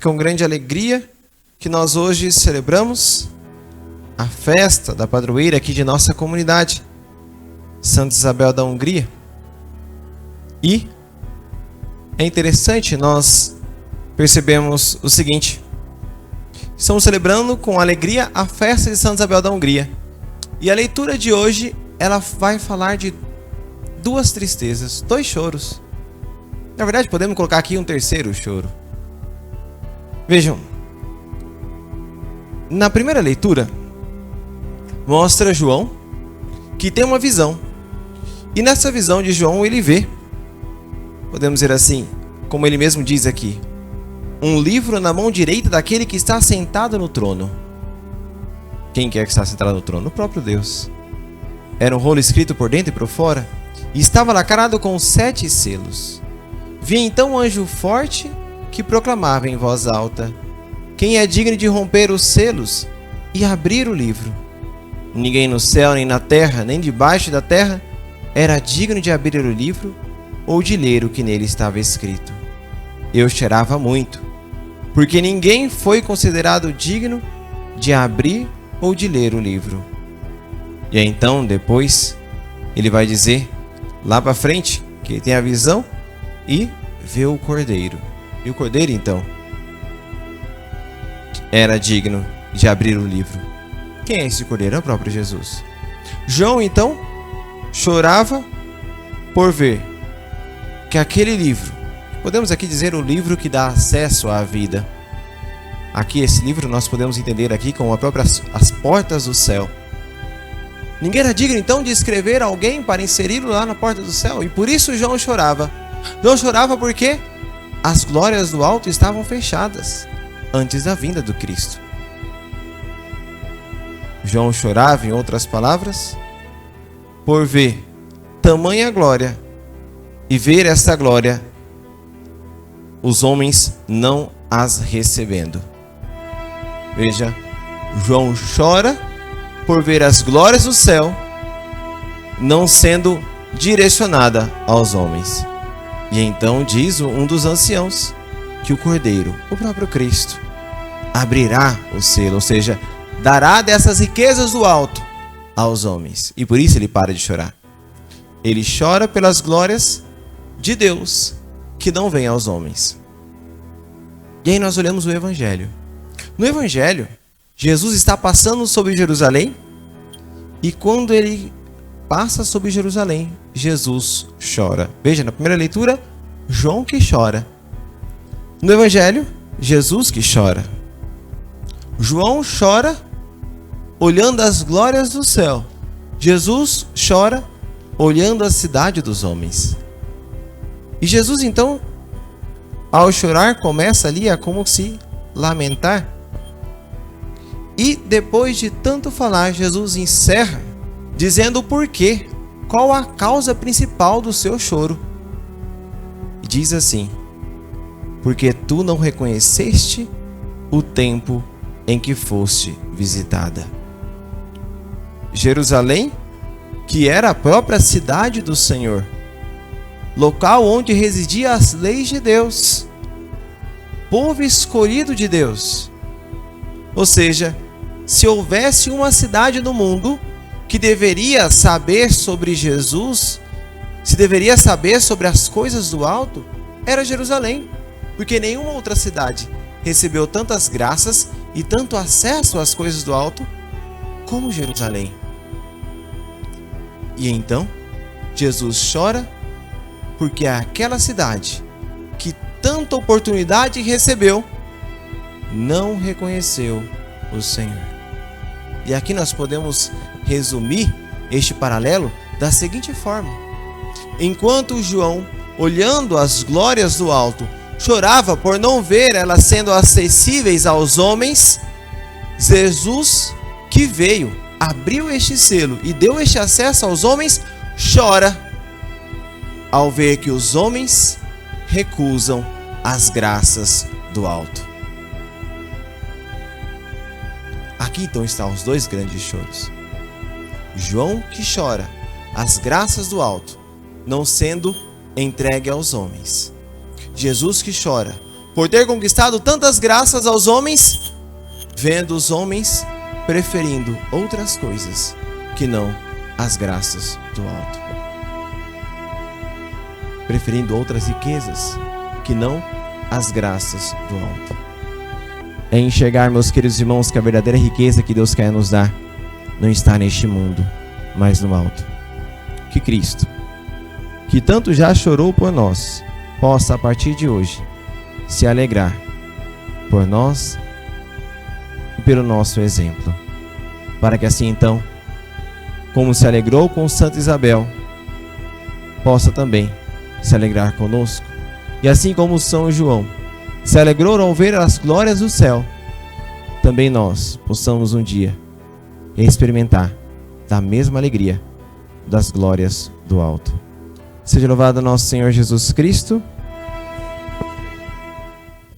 É com grande alegria que nós hoje celebramos a festa da padroeira aqui de nossa comunidade, Santa Isabel da Hungria. E é interessante, nós percebemos o seguinte: estamos celebrando com alegria a festa de Santa Isabel da Hungria. E a leitura de hoje, ela vai falar de duas tristezas, dois choros. Na verdade, podemos colocar aqui um terceiro choro. Vejam, na primeira leitura, mostra João que tem uma visão. E nessa visão de João, ele vê, podemos dizer assim, como ele mesmo diz aqui, um livro na mão direita daquele que está sentado no trono. Quem quer que está sentado no trono? O próprio Deus. Era um rolo escrito por dentro e por fora, e estava lacrado com 7 selos. Vi então um anjo forte que proclamava em voz alta: quem é digno de romper os selos e abrir o livro? Ninguém no céu, nem na terra, nem debaixo da terra era digno de abrir o livro ou de ler o que nele estava escrito. Eu chorava muito, porque ninguém foi considerado digno de abrir ou de ler o livro. E então, depois, ele vai dizer, lá para frente, que ele tem a visão e vê o cordeiro. E o cordeiro, então, era digno de abrir o livro. Quem é esse cordeiro? É o próprio Jesus. João, então, chorava por ver que aquele livro, podemos aqui dizer o livro que dá acesso à vida. Aqui, esse livro, nós podemos entender aqui como as portas do céu. Ninguém era digno, então, de escrever alguém para inseri-lo lá na porta do céu. E por isso João chorava. João chorava porque as glórias do alto estavam fechadas antes da vinda do Cristo. João chorava, em outras palavras, por ver tamanha glória e ver essa glória, os homens não as recebendo. Veja, João chora por ver as glórias do céu não sendo direcionada aos homens. E então diz um dos anciãos que o Cordeiro, o próprio Cristo, abrirá o selo, ou seja, dará dessas riquezas do alto aos homens. E por isso ele para de chorar. Ele chora pelas glórias de Deus que não vêm aos homens. E aí nós olhamos o Evangelho. No Evangelho, Jesus está passando sobre Jerusalém, e quando ele passa sobre Jerusalém, Jesus chora. Veja, na primeira leitura, João que chora. No Evangelho, Jesus que chora. João chora olhando as glórias do céu. Jesus chora olhando a cidade dos homens. E Jesus, então, ao chorar, começa ali a como se lamentar. E depois de tanto falar, Jesus encerra dizendo o porquê, qual a causa principal do seu choro. E diz assim: porque tu não reconheceste o tempo em que foste visitada. Jerusalém, que era a própria cidade do Senhor, local onde residia as leis de Deus, povo escolhido de Deus. Ou seja, se houvesse uma cidade no mundo que deveria saber sobre Jesus, se deveria saber sobre as coisas do alto, era Jerusalém, porque nenhuma outra cidade recebeu tantas graças e tanto acesso às coisas do alto como Jerusalém. E então, Jesus chora porque aquela cidade que tanta oportunidade recebeu não reconheceu o Senhor. E aqui nós podemos resumir este paralelo da seguinte forma: enquanto João, olhando as glórias do alto, chorava por não ver elas sendo acessíveis aos homens, Jesus, que veio, abriu este selo e deu este acesso aos homens, chora ao ver que os homens recusam as graças do alto. Aqui então estão os dois grandes choros. João que chora as graças do alto não sendo entregue aos homens. Jesus que chora por ter conquistado tantas graças aos homens, vendo os homens preferindo outras coisas que não as graças do alto. Preferindo outras riquezas que não as graças do alto. É enxergar, meus queridos irmãos, que a verdadeira riqueza que Deus quer nos dar não está neste mundo, mas no alto. Que Cristo, que tanto já chorou por nós, possa a partir de hoje se alegrar por nós e pelo nosso exemplo, para que assim então, como se alegrou com Santa Isabel, possa também se alegrar conosco, e assim como São João se alegrou ao ver as glórias do céu, também nós possamos um dia experimentar da mesma alegria das glórias do alto. Seja louvado nosso Senhor Jesus Cristo.